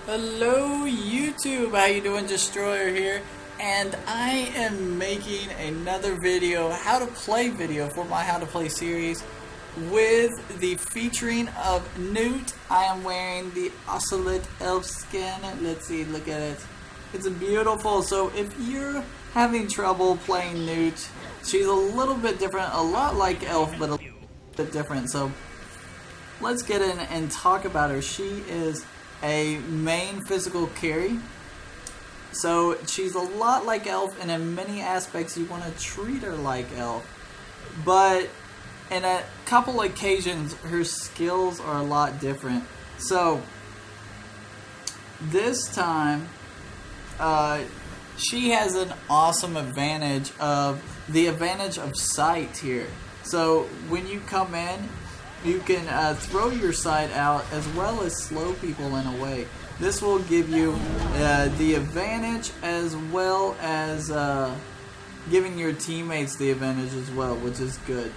Hello YouTube, how you doing? Destroyer here, and I am making another video, how to play video for my how to play series with the featuring of Nuutt. I am wearing the Ocelot elf skin. Let's see, look at it. It's beautiful. So if you're having trouble playing Nuutt, she's a little bit different, a lot like elf, but a little bit different. So let's get in and talk about her. She is a main physical carry, so she's a lot like elf, and in many aspects you want to treat her like elf, but in a couple occasions her skills are a lot different. So this time she has an awesome advantage of sight here. So when you come in, you can throw your sight out as well as slow people in a way. This will give you the advantage as well as giving your teammates the advantage as well, which is good.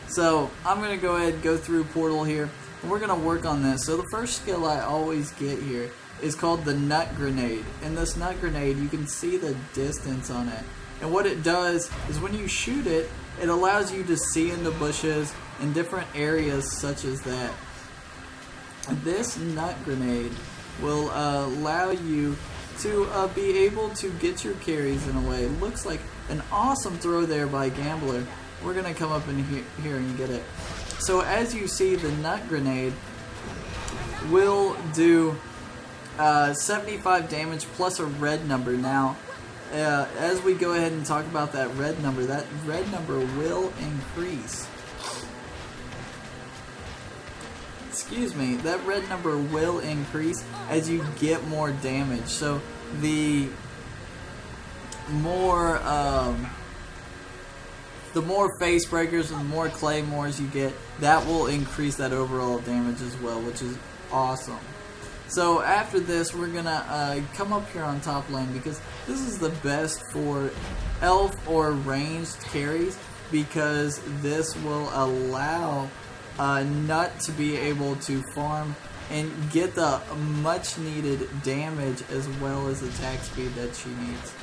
So I'm going to go ahead and go through Portal here, and we're going to work on this. So the first skill I always get here is called the Nuutt Grenade. In this Nuutt Grenade, you can see the distance on it. And what it does is when you shoot it, it allows you to see in the bushes in different areas such as that. This Nuutt Grenade will allow you to be able to get your carries in a way. It looks like an awesome throw there by Gambler. We're going to come up in here and get it. So as you see, the Nuutt Grenade will do 75 damage plus a red number. Now, as we go ahead and talk about that red number will increase. Excuse me, that red number will increase as you get more damage. So the more face breakers and the more claymores you get, that will increase that overall damage as well, which is awesome. So after this, we're gonna come up here on top lane, because this is the best for elf or ranged carries, because this will allow Nuutt to be able to farm and get the much needed damage as well as attack speed that she needs.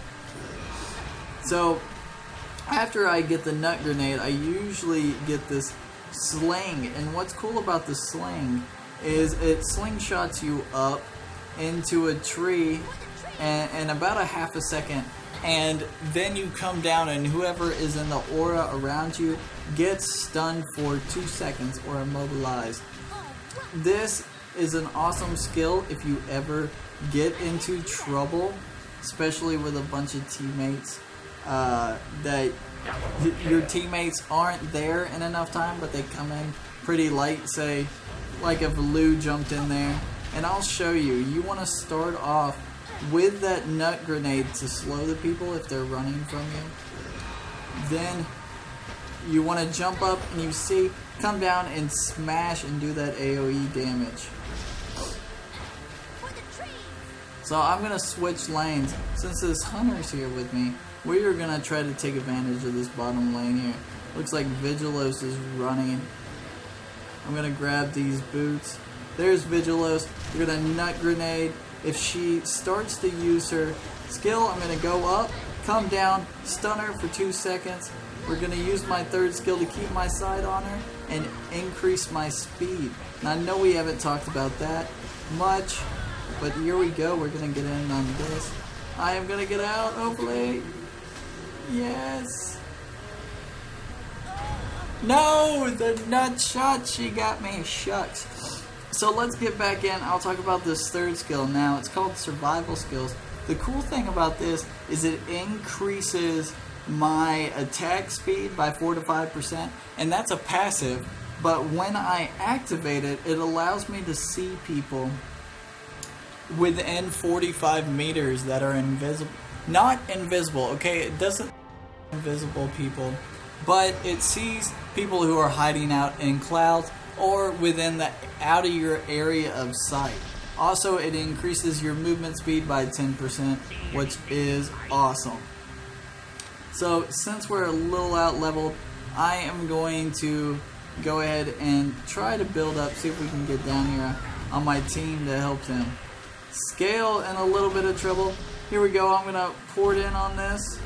So after I get the Nuutt Grenade, I usually get this Sling, and what's cool about the Sling is it slingshots you up into a tree in about a half a second, and then you come down and whoever is in the aura around you gets stunned for 2 seconds or immobilized. This is an awesome skill if you ever get into trouble, especially with a bunch of teammates that your teammates aren't there in enough time, but they come in pretty late. Say like if Lou jumped in there, and I'll show you. You want to start off with that Nuutt Grenade to slow the people if they're running from you. Then you want to jump up and you see, come down and smash and do that AoE damage. So I'm going to switch lanes. Since this Hunter's here with me, we are going to try to take advantage of this bottom lane here. Looks like Vigilos is running. I'm going to grab these boots. There's Vigilos. We're going to Nuutt Grenade. If she starts to use her skill, I'm going to go up, come down, stun her for 2 seconds. We're going to use my third skill to keep my sight on her and increase my speed. Now, I know we haven't talked about that much, but here we go. We're going to get in on this. I am going to get out, hopefully. Yes. No, the Nuutt shot, she got me. Shucks. So let's get back in. I'll talk about this third skill now. It's called survival skills. The cool thing about this is it increases my attack speed by 4 to 5%, and that's a passive. But when I activate it, it allows me to see people within 45 meters that are invisible. Not invisible, okay? It doesn't invisible people, but it sees people who are hiding out in clouds or within the out of your area of sight. Also, it increases your movement speed by 10%, which is awesome. So since we're a little out leveled, I am going to go ahead and try to build up, see if we can get down here. on my team that helped him. Scale in a little bit of trouble. Here we go. I'm gonna port in on this.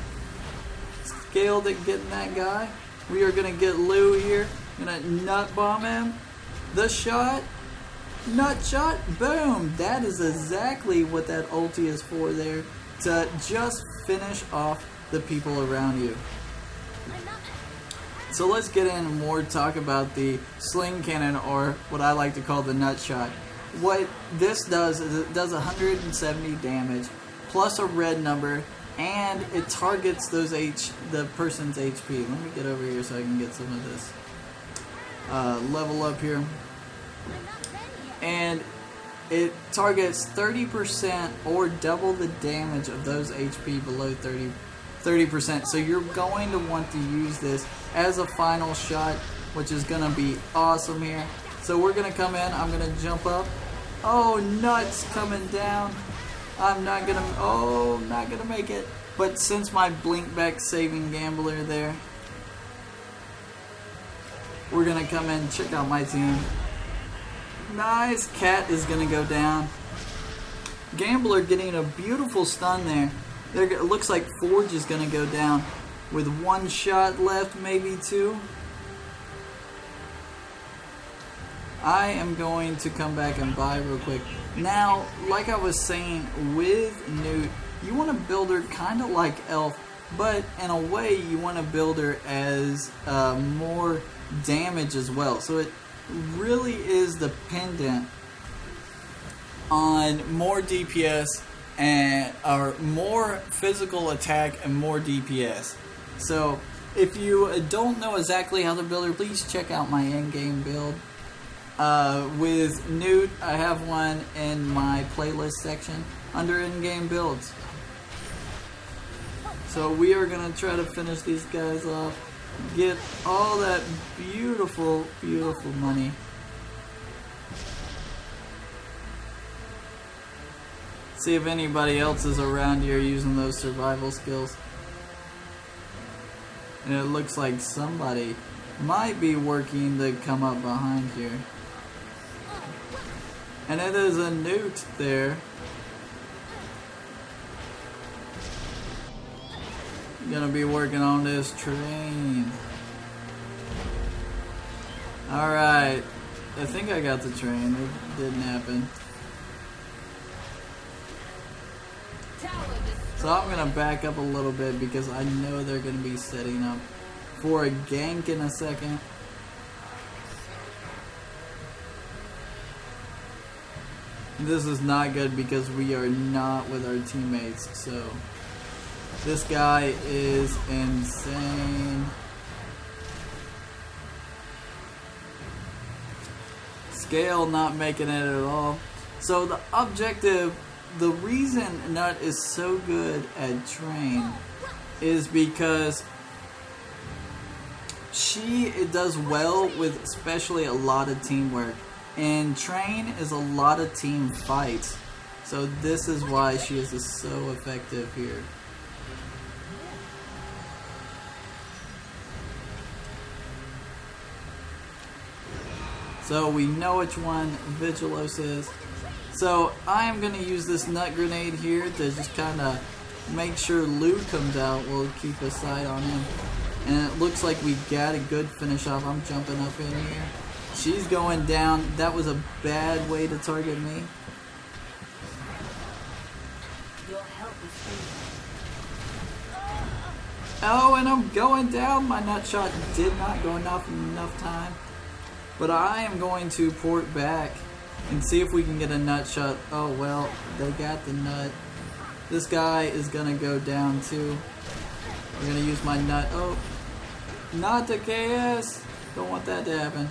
Scale getting that guy. We are gonna get Lou here. Gonna nut bomb him. The shot. Nut shot. Boom. That is exactly what that ulti is for there. To just finish off the people around you. So let's get in more talk about the Sling cannon, or what I like to call the nut shot. What this does is it does 170 damage plus a red number, and it targets the person's HP. Let me get over here so I can get some of this level up here. And it targets 30% or double the damage of those HP below 30%. So you're going to want to use this as a final shot, which is going to be awesome here. So we're going to come in. I'm going to jump up. Oh, nuts coming down. I'm not going to make it. But since my blink back saving gambler there, we're going to come in, check out my team. Nice. Cat is going to go down. Gambler getting a beautiful stun there. It looks like Forge is going to go down with one shot left, maybe two. I am going to come back and buy real quick. Now, like I was saying with Nuutt, you want to build her kind of like Elf, but in a way you want to build her as more damage as well. So it really is dependent on more DPS or more physical attack and more DPS. So if you don't know exactly how to build her, please check out my in-game build. With Nuutt, I have one in my playlist section under in-game builds. So we are going to try to finish these guys off, get all that beautiful, beautiful money. See if anybody else is around here using those survival skills. And it looks like somebody might be working to come up behind here. And it is a Nuutt there. Gonna be working on this train. Alright. I think I got the train. It didn't happen. So I'm gonna back up a little bit because I know they're gonna be setting up for a gank in a second. This is not good because we are not with our teammates. So this guy is insane. Scale not making it at all. So the objective, the reason Nuutt is so good at Train is because she does well with especially a lot of teamwork. And Train is a lot of team fights. So this is why she is so effective here. So we know which one Vigilos is. So I am going to use this nut grenade here to just kind of make sure Lou comes out. We'll keep a sight on him. And it looks like we got a good finish off. I'm jumping up in here. She's going down. That was a bad way to target me. Oh, and I'm going down. My nut shot did not go enough time. But I am going to port back and see if we can get a nut shot. Oh, well, they got the nut. This guy is going to go down too. We're going to use my nut. Oh, not the KS. Don't want that to happen.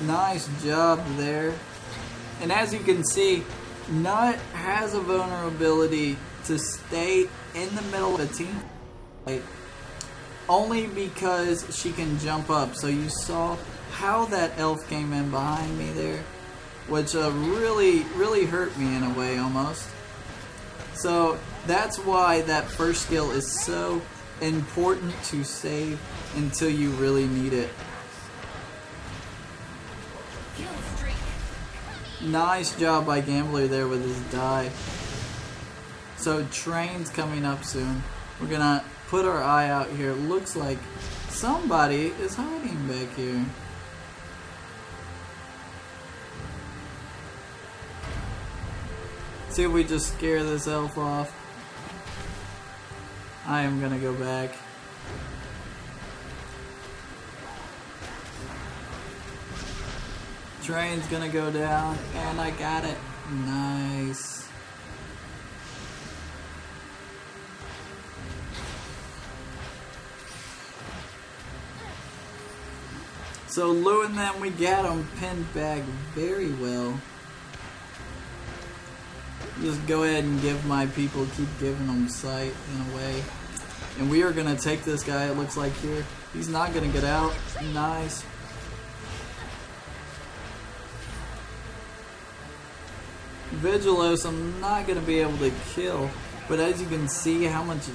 Nice job there. And as you can see, Nuutt has a vulnerability to stay in the middle of a team fight only because she can jump up. So you saw how that elf came in behind me there, which really hurt me in a way almost. So that's why that first skill is so important to save until you really need it. Nice job by Gambler there with his dive. So train's coming up soon. We're gonna put our eye out here. It looks like somebody is hiding back here. See if we just scare this elf off. I am gonna go back. Train's gonna go down, and I got it. Nice. So Lou and them, we got him pinned back very well. Just go ahead and give my people, keep giving them sight in a way. And we are going to take this guy, it looks like here. He's not going to get out. Nice. Vigilos, I'm not going to be able to kill. But as you can see how much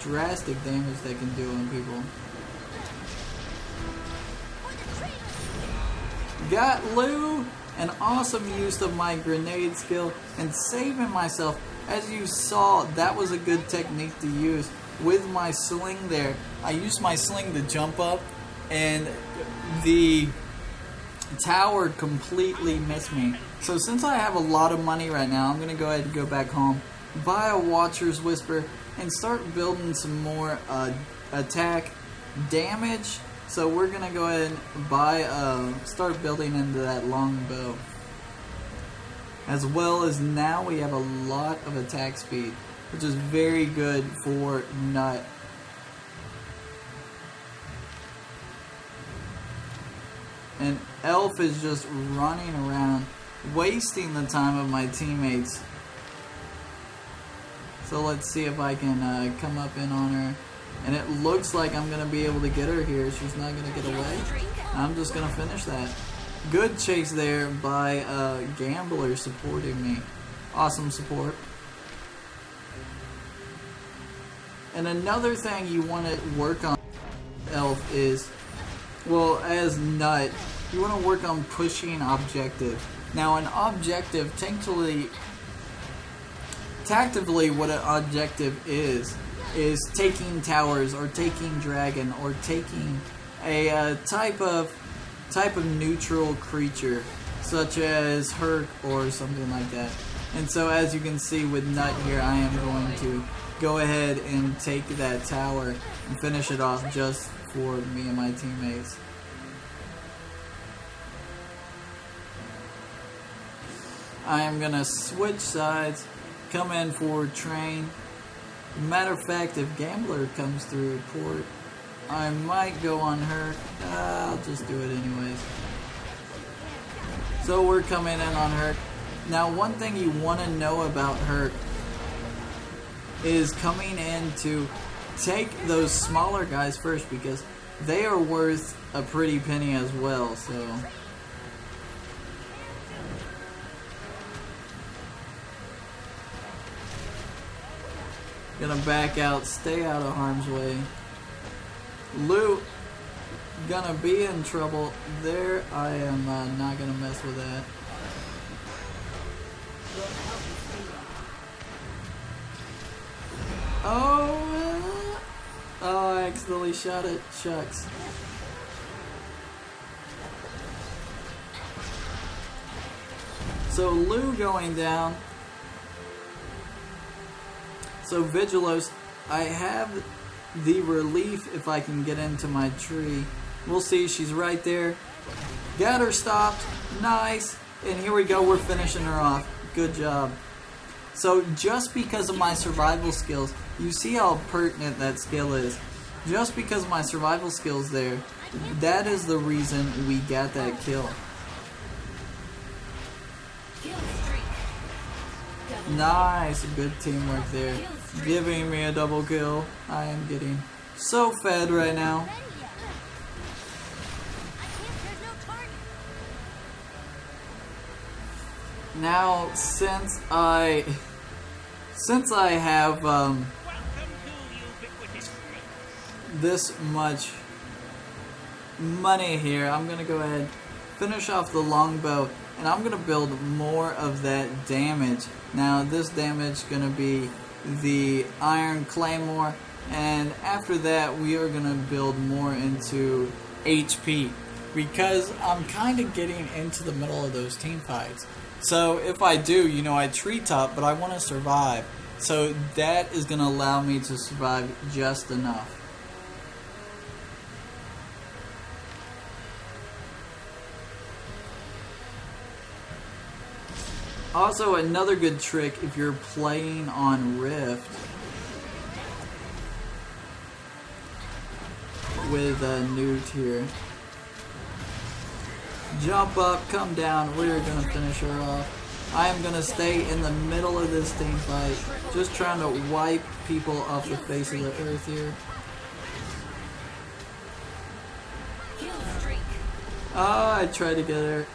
drastic damage they can do on people. Got Lou. An awesome use of my grenade skill and saving myself. As you saw, that was a good technique to use. With my sling there, I used my sling to jump up and the tower completely missed me. So since I have a lot of money right now, I'm going to go ahead and go back home, buy a Watcher's Whisper, and start building some more attack damage. So we're going to go ahead and buy, start building into that long bow. As well as now we have a lot of attack speed, which is very good for Nuutt. And Elf is just running around, wasting the time of my teammates. So let's see if I can come up in on her. And it looks like I'm going to be able to get her here. She's not going to get away. I'm just going to finish that. Good chase there by Gambler supporting me. Awesome support. And another thing you want to work on, Elf, is, well, as Nuutt, you want to work on pushing objective. Now, an objective, tactically what an objective is taking towers or taking dragon or taking a type of neutral creature such as HOC or something like that. And so as you can see with Nuutt here, I am going to go ahead and take that tower and finish it off just for me and my teammates. I am gonna switch sides, come in for train. Matter of fact, if Gambler comes through port, I might go on her. I'll just do it anyways. So we're coming in on her. Now, one thing you want to know about her is coming in to take those smaller guys first, because they are worth a pretty penny as well. So gonna back out, stay out of harm's way. Lou gonna be in trouble there. I am not gonna mess with that. Oh, I accidentally shot it. Shucks. So Lou going down. So Vigilos, I have the relief if I can get into my tree. We'll see, she's right there. Got her stopped. Nice. And here we go, we're finishing her off. Good job. So just because of my survival skills, you see how pertinent that skill is. Just because of my survival skills there, that is the reason we got that kill. Nice, good teamwork there. Giving me a double kill. I am getting so fed right now. Now, since I have this much money here, I'm gonna go ahead finish off the longbow, and I'm gonna build more of that damage. Now this damage gonna be the iron claymore, and after that we are gonna build more into HP, because I'm kind of getting into the middle of those team fights. So if I do, you know, I treetop, but I want to survive. So that is going to allow me to survive just enough. Also, another good trick if you're playing on Rift with Nuutt here. Jump up, come down, we're going to finish her off. I am going to stay in the middle of this team fight, just trying to wipe people off the face of the earth here. Oh, I tried to get her.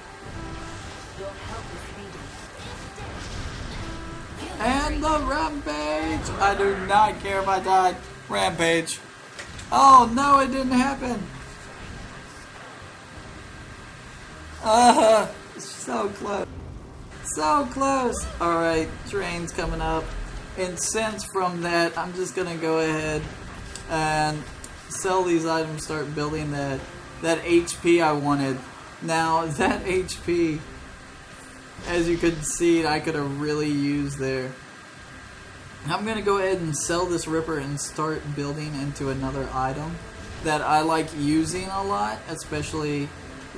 And the rampage! I do not care if I died. Rampage. Oh no, it didn't happen. So close. So close. Alright, train's coming up. And since from that, I'm just gonna go ahead and sell these items, start building that HP I wanted. Now, that HP, as you could see, I could have really used there. I'm gonna go ahead and sell this Ripper and start building into another item that I like using a lot, especially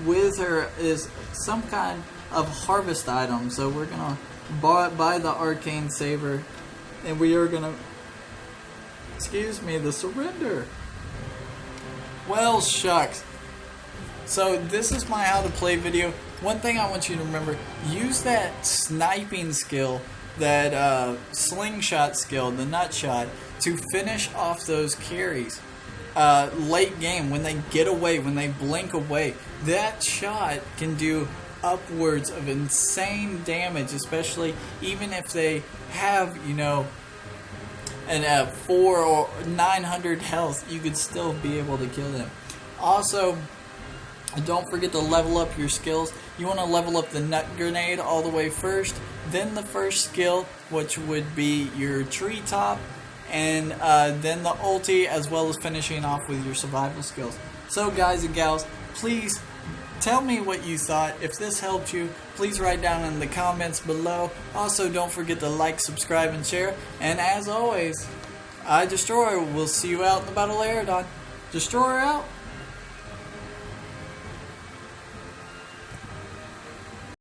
with her, is some kind of harvest item. So we're gonna buy the arcane saber, and we are gonna, the surrender. Well, shucks. So this is my how to play video. One thing I want you to remember, use that sniping skill, that slingshot skill, the nut shot, to finish off those carries. Late game, when they get away, when they blink away, that shot can do upwards of insane damage, especially even if they have, you know, an 4 or 900 health, you could still be able to kill them. Also, don't forget to level up your skills. You want to level up the nut grenade all the way first, then the first skill, which would be your treetop, and then the ulti, as well as finishing off with your survival skills. So guys and gals, please tell me what you thought. If this helped you, please write down in the comments below. Also, don't forget to like, subscribe, and share. And as always, I Destroyer will see you out in the Battle of Aerodon. Destroyer out.